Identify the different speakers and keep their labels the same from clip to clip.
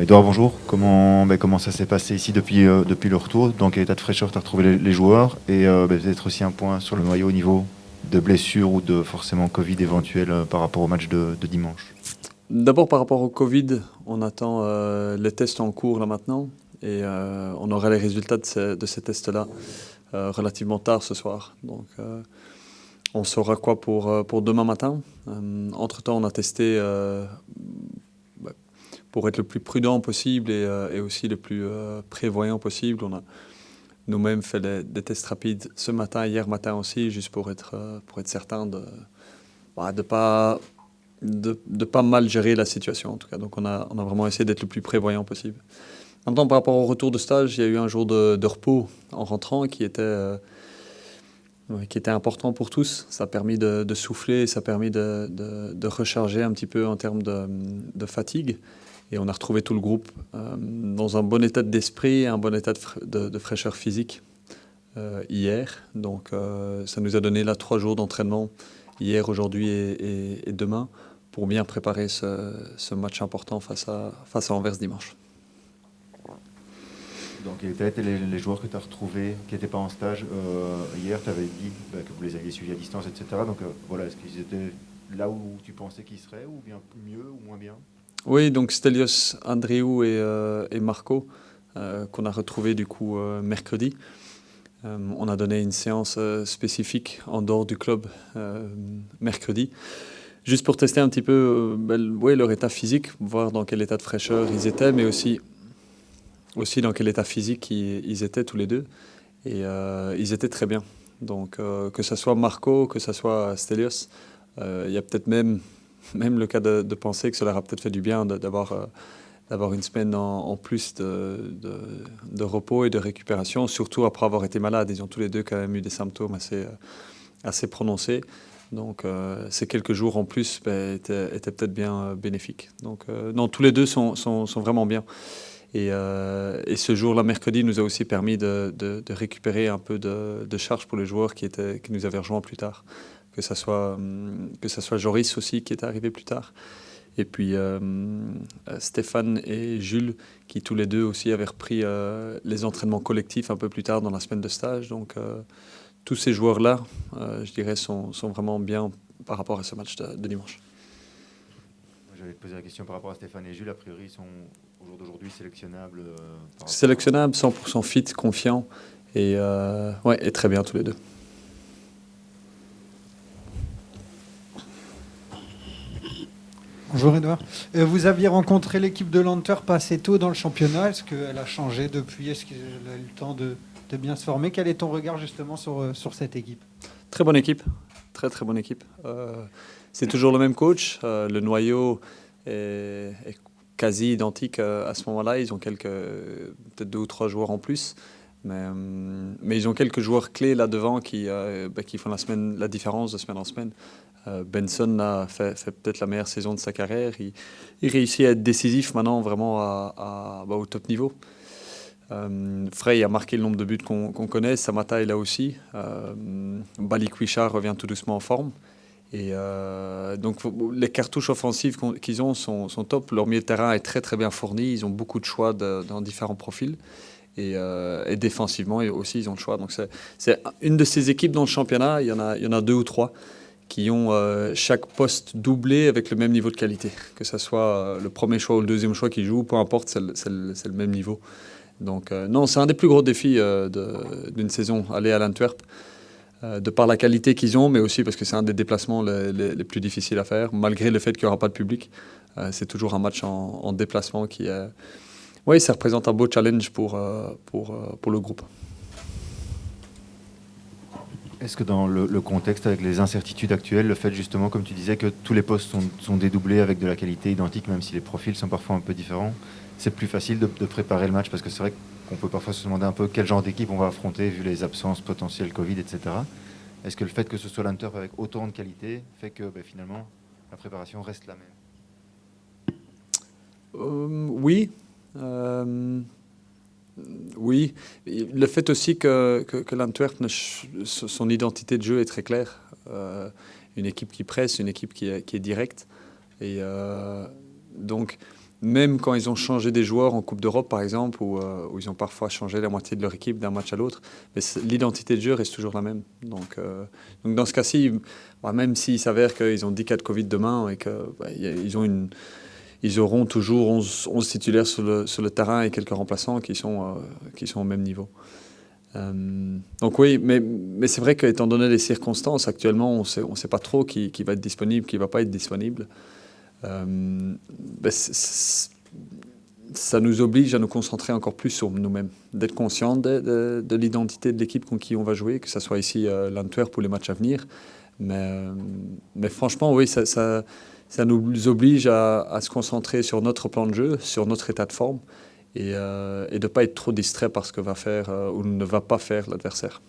Speaker 1: Edouard, bonjour. Comment ça s'est passé ici depuis le retour? Dans quel état de fraîcheur tu as retrouvé les joueurs? Et peut-être aussi un point sur le noyau au niveau de blessures ou de forcément Covid éventuel par rapport au match de dimanche.
Speaker 2: D'abord par rapport au Covid, on attend les tests en cours là maintenant et on aura les résultats de ces tests-là relativement tard ce soir. Donc on saura quoi pour demain matin. Entre-temps, on a testé bah, pour être le plus prudent possible et aussi le plus prévoyant possible. On a nous-mêmes fait des tests rapides ce matin, hier matin aussi, juste pour être certain de pas pas mal gérer la situation en tout cas. Donc on a vraiment essayé d'être le plus prévoyant possible. Maintenant, par rapport au retour de stage, il y a eu un jour de repos en rentrant qui était important pour tous. Ça a permis de souffler, ça a permis de recharger un petit peu en termes de fatigue. Et on a retrouvé tout le groupe dans un bon état d'esprit, un bon état de fraîcheur physique hier. Donc ça nous a donné là 3 jours d'entraînement, hier, aujourd'hui et demain, pour bien préparer ce match important face à Anvers dimanche.
Speaker 1: Donc, quels étaient les joueurs que tu as retrouvés qui n'étaient pas en stage hier? Tu avais dit que vous les aviez suivis à distance, etc. Donc voilà, est-ce qu'ils étaient là où tu pensais qu'ils seraient, ou bien mieux ou moins bien?
Speaker 2: Oui, donc Stelios, Andreou et Marco, qu'on a retrouvé du coup mercredi. On a donné une séance spécifique en dehors du club mercredi, juste pour tester un petit peu ouais, leur état physique, voir dans quel état de fraîcheur ils étaient, mais aussi dans quel état physique ils étaient tous les deux. Et ils étaient très bien. Donc que ce soit Marco, que ce soit Stelios, il y a peut-être même le cas de penser que cela leur a peut-être fait du bien d'avoir une semaine en plus de repos et de récupération, surtout après avoir été malades. Ils ont tous les deux quand même eu des symptômes assez prononcés. Donc ces quelques jours en plus étaient peut-être bien bénéfiques. Donc non, tous les deux sont vraiment bien. Et ce jour-là, mercredi, nous a aussi permis de récupérer un peu de charge pour les joueurs qui nous avaient rejoints plus tard. Que ça soit Joris aussi qui est arrivé plus tard. Et puis Stéphane et Jules qui tous les deux aussi avaient repris les entraînements collectifs un peu plus tard dans la semaine de stage. Donc tous ces joueurs-là, je dirais, sont vraiment bien par rapport à ce match de dimanche.
Speaker 1: J'allais te poser la question par rapport à Stéphane et Jules. A priori, ils sont au jour d'aujourd'hui sélectionnables par rapport à...
Speaker 2: Sélectionnable, 100% fit, confiant ouais, et très bien tous les deux.
Speaker 3: Bonjour Edouard. Vous aviez rencontré l'équipe de l'Antwerp assez tôt dans le championnat. Est-ce qu'elle a changé depuis? Est-ce qu'elle a eu le temps de bien se former? Quel est ton regard justement sur cette équipe?
Speaker 2: Très bonne équipe, très très bonne équipe. C'est toujours le même coach. Le noyau est quasi identique à ce moment-là. Ils ont peut-être 2 ou 3 joueurs en plus. Mais ils ont quelques joueurs clés là devant qui font la différence de semaine en semaine. Benson a fait peut-être la meilleure saison de sa carrière. Il réussit à être décisif maintenant vraiment au top niveau. Frey a marqué le nombre de buts qu'on connaît. Samata est là aussi. Balikwisha revient tout doucement en forme. Et donc les cartouches offensives qu'ils ont sont top. Leur milieu de terrain est très très bien fourni. Ils ont beaucoup de choix dans différents profils. Et défensivement aussi, ils ont le choix. Donc c'est une de ces équipes dans le championnat. Il y en a 2 ou 3 qui ont chaque poste doublé avec le même niveau de qualité. Que ce soit le premier choix ou le deuxième choix qui joue, peu importe, c'est le même niveau. Donc non, c'est un des plus gros défis d'une saison, aller à l'Antwerp, de par la qualité qu'ils ont, mais aussi parce que c'est un des déplacements les plus difficiles à faire, malgré le fait qu'il n'y aura pas de public. C'est toujours un match en déplacement qui est... Oui, ça représente un beau challenge pour le groupe.
Speaker 1: Est-ce que dans le contexte avec les incertitudes actuelles, le fait justement, comme tu disais, que tous les postes sont dédoublés avec de la qualité identique, même si les profils sont parfois un peu différents, c'est plus facile de préparer le match? Parce que c'est vrai qu'on peut parfois se demander un peu quel genre d'équipe on va affronter vu les absences potentielles Covid, etc. Est-ce que le fait que ce soit l'Antwerp avec autant de qualité fait que finalement la préparation reste la même?
Speaker 2: Oui. Oui, le fait aussi que l'Antwerp, son identité de jeu est très claire. Une équipe qui presse, une équipe qui est directe. Et donc, même quand ils ont changé des joueurs en Coupe d'Europe, par exemple, où ils ont parfois changé la moitié de leur équipe d'un match à l'autre, mais l'identité de jeu reste toujours la même. Donc dans ce cas-ci, même s'il s'avère qu'ils ont 10 cas de Covid demain et qu'ils auront toujours 11 titulaires sur le terrain et quelques remplaçants qui sont au même niveau. Donc oui, mais c'est vrai qu'étant donné les circonstances, actuellement, on sait pas trop qui va être disponible, qui ne va pas être disponible. Ça nous oblige à nous concentrer encore plus sur nous-mêmes, d'être conscients de l'identité de l'équipe contre qui on va jouer, que ce soit ici l'Antwerp ou les matchs à venir. Mais franchement, oui, ça nous oblige à se concentrer sur notre plan de jeu, sur notre état de forme, et de ne pas être trop distrait par ce que va faire ou ne va pas faire l'adversaire.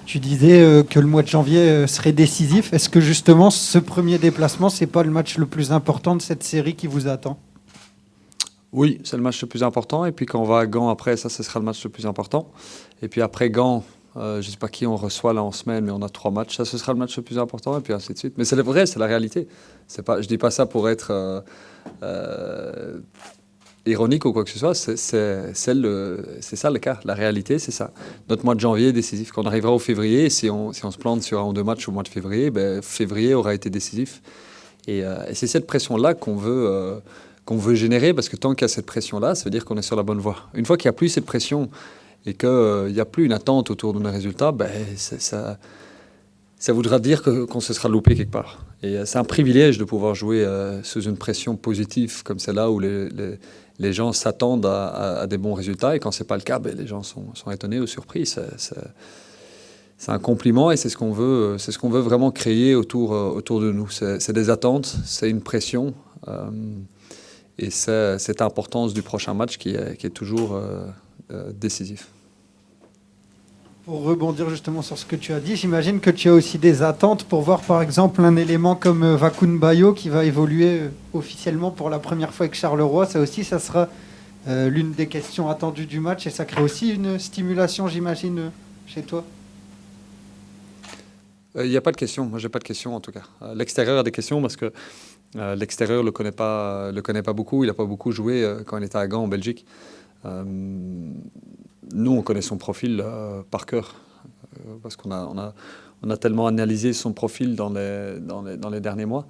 Speaker 3: Tu disais que le mois de janvier serait décisif. Est-ce que justement ce premier déplacement, c'est pas le match le plus important de cette série qui vous attend?
Speaker 2: Oui, c'est le match le plus important. Et puis quand on va à Gand après, ce sera le match le plus important. Et puis après Gand, je ne sais pas qui on reçoit là en semaine, mais on a 3 matchs. Ça, ce sera le match le plus important, et puis ainsi de suite. Mais c'est vrai, c'est la réalité. Je ne dis pas ça pour être ironique ou quoi que ce soit. C'est ça le cas. La réalité, c'est ça. Notre mois de janvier est décisif. Quand on arrivera au février, si on se plante sur 1 ou 2 matchs au mois de février, février aura été décisif. Et c'est cette pression-là qu'on veut générer, parce que tant qu'il y a cette pression-là, ça veut dire qu'on est sur la bonne voie. Une fois qu'il n'y a plus cette pression et qu'il n'y a plus une attente autour de nos résultats, ça voudra dire qu'on se sera loupé quelque part. Et c'est un privilège de pouvoir jouer sous une pression positive comme celle-là, où les gens s'attendent à des bons résultats, et quand ce n'est pas le cas, les gens sont étonnés ou surpris. C'est un compliment, et c'est ce qu'on veut vraiment créer autour de nous. C'est des attentes, c'est une pression, et c'est cette importance du prochain match qui est toujours décisif.
Speaker 3: Pour rebondir justement sur ce que tu as dit, j'imagine que tu as aussi des attentes pour voir par exemple un élément comme Vakun Bayo qui va évoluer officiellement pour la première fois avec Charleroi. Ça aussi, ça sera l'une des questions attendues du match, et ça crée aussi une stimulation, j'imagine, chez toi.
Speaker 2: Il n'y a pas de question. Moi, j'ai pas de questions en tout cas. L'extérieur a des questions parce que l'extérieur le connaît pas beaucoup. Il n'a pas beaucoup joué quand il était à Gand en Belgique. Nous, on connaît son profil par cœur, parce qu'on a tellement analysé son profil dans les derniers mois.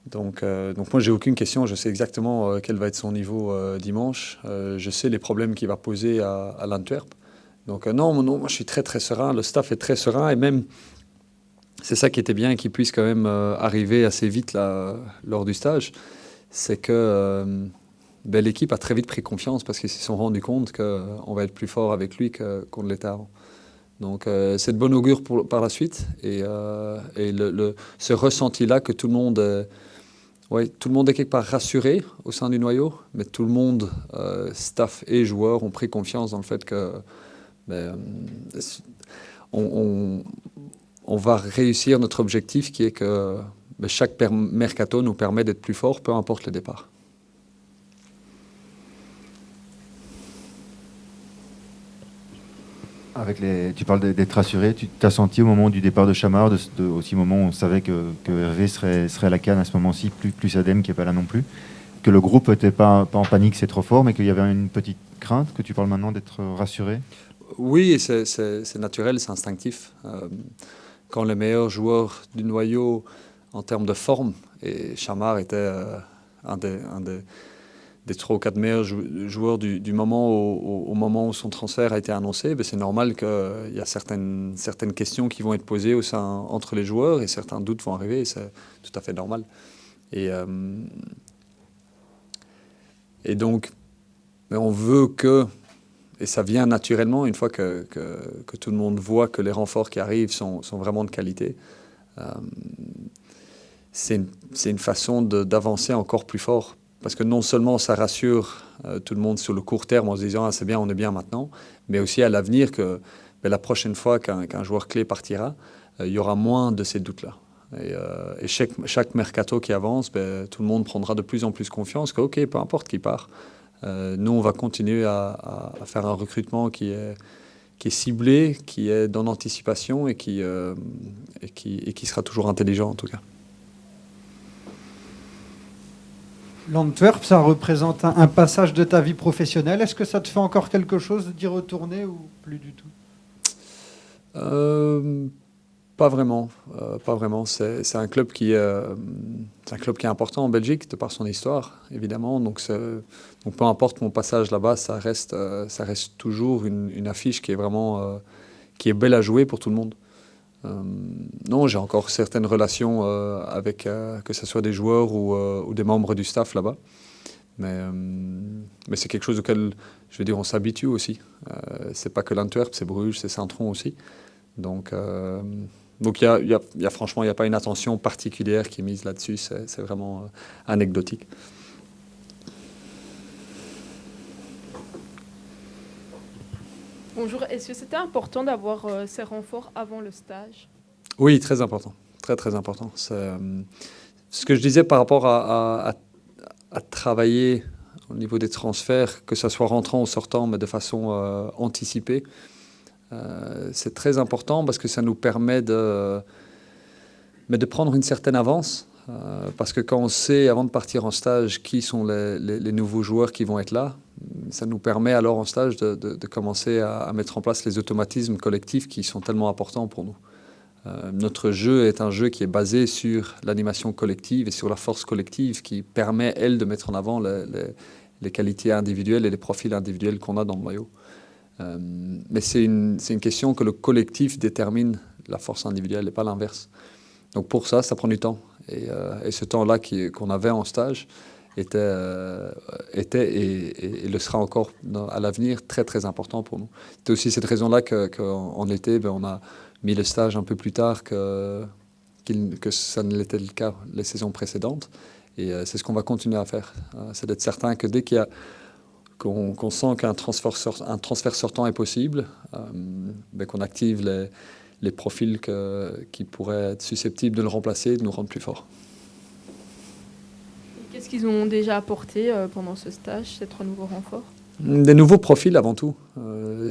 Speaker 2: Donc moi, j'ai aucune question. Je sais exactement quel va être son niveau dimanche. Je sais les problèmes qu'il va poser à l'Antwerp. Donc non, moi, je suis très, très serein. Le staff est très serein, et même, c'est ça qui était bien, qu'il puisse quand même arriver assez vite là, lors du stage. C'est que l'équipe a très vite pris confiance, parce qu'ils se sont rendus compte qu'on va être plus fort avec lui qu'on ne l'était avant. Donc c'est de bon augure par la suite, et ce ressenti-là que tout le monde est quelque part rassuré au sein du noyau, mais tout le monde, staff et joueurs, ont pris confiance dans le fait que on va réussir notre objectif, qui est que chaque mercato nous permet d'être plus forts, peu importe le départ.
Speaker 1: Tu parles d'être rassuré. Tu t'as senti au moment du départ de Chamard, aussi au moment où on savait que Hervé serait à la CAN à ce moment-ci, plus Adem qui n'est pas là non plus, que le groupe n'était pas en panique, c'est trop fort, mais qu'il y avait une petite crainte, que tu parles maintenant d'être rassuré?
Speaker 2: Oui, et c'est naturel, c'est instinctif. Quand les meilleurs joueurs du noyau en termes de forme, et Chamard était un des 3 ou 4 meilleurs joueurs du moment au moment où son transfert a été annoncé, c'est normal qu'il y a certaines questions qui vont être posées entre les joueurs, et certains doutes vont arriver, et c'est tout à fait normal. Et donc, on veut et ça vient naturellement une fois que tout le monde voit que les renforts qui arrivent sont vraiment de qualité. C'est une façon d'avancer encore plus fort. Parce que non seulement ça rassure tout le monde sur le court terme en se disant c'est bien, on est bien maintenant, mais aussi à l'avenir que la prochaine fois qu'un joueur clé partira, il y aura moins de ces doutes-là. Et chaque mercato qui avance, tout le monde prendra de plus en plus confiance que peu importe qui part, nous on va continuer à faire un recrutement qui est ciblé, qui est dans l'anticipation et qui sera toujours intelligent en tout cas.
Speaker 3: L'Antwerp, ça représente un passage de ta vie professionnelle. Est-ce que ça te fait encore quelque chose d'y retourner ou plus du tout?
Speaker 2: Pas vraiment. Pas vraiment. C'est un club qui est important en Belgique, de par son histoire, évidemment. Donc peu importe mon passage là-bas, ça reste toujours une affiche qui est vraiment qui est belle à jouer pour tout le monde. Non, j'ai encore certaines relations avec que ce soit des joueurs ou des membres du staff là-bas. Mais c'est quelque chose auquel, je veux dire, on s'habitue aussi. C'est pas que l'Antwerp, c'est Bruges, c'est Saint-Tron aussi. Donc franchement, il n'y a pas une attention particulière qui est mise là-dessus. C'est vraiment anecdotique.
Speaker 4: Bonjour, est-ce que c'était important d'avoir ces renforts avant le stage?
Speaker 2: Oui, très important. Très, très important. Ce que je disais par rapport à travailler au niveau des transferts, que ce soit rentrant ou sortant, mais de façon anticipée, c'est très important parce que ça nous permet de prendre une certaine avance. Parce que quand on sait, avant de partir en stage, qui sont les nouveaux joueurs qui vont être là, ça nous permet alors en stage de commencer à mettre en place les automatismes collectifs qui sont tellement importants pour nous. Notre jeu est un jeu qui est basé sur l'animation collective et sur la force collective qui permet, elle, de mettre en avant les qualités individuelles et les profils individuels qu'on a dans le maillot. Mais c'est une question que le collectif détermine la force individuelle et pas l'inverse. Donc pour ça prend du temps. Et ce temps-là qu'on avait en stage était et le sera encore à l'avenir très très important pour nous. C'est aussi cette raison-là qu'en été, on a mis le stage un peu plus tard que ça ne l'était le cas les saisons précédentes. Et c'est ce qu'on va continuer à faire. C'est d'être certain que dès qu'on sent qu'un transfert sortant est possible, qu'on active les profils qui pourraient être susceptibles de le remplacer et de nous rendre plus forts.
Speaker 4: Qu'est-ce qu'ils ont déjà apporté pendant ce stage, ces 3 nouveaux renforts?
Speaker 2: Des nouveaux profils avant tout.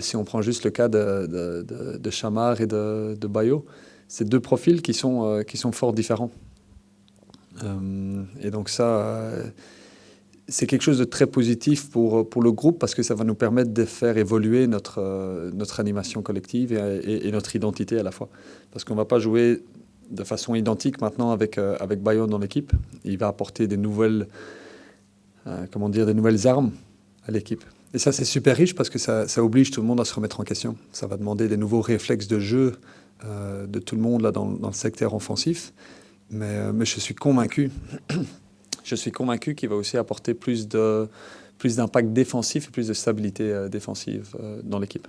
Speaker 2: Si on prend juste le cas de Chamard et de Bayo, c'est 2 profils qui sont fort différents. Et donc ça, c'est quelque chose de très positif pour le groupe parce que ça va nous permettre de faire évoluer notre animation collective et notre identité à la fois. Parce qu'on ne va pas jouer de façon identique maintenant avec Bayo dans l'équipe. Il va apporter des nouvelles armes à l'équipe. Et ça, c'est super riche parce que ça oblige tout le monde à se remettre en question. Ça va demander des nouveaux réflexes de jeu de tout le monde là, dans le secteur offensif. Mais je suis convaincu qu'il va aussi apporter plus d'impact défensif et plus de stabilité défensive dans l'équipe.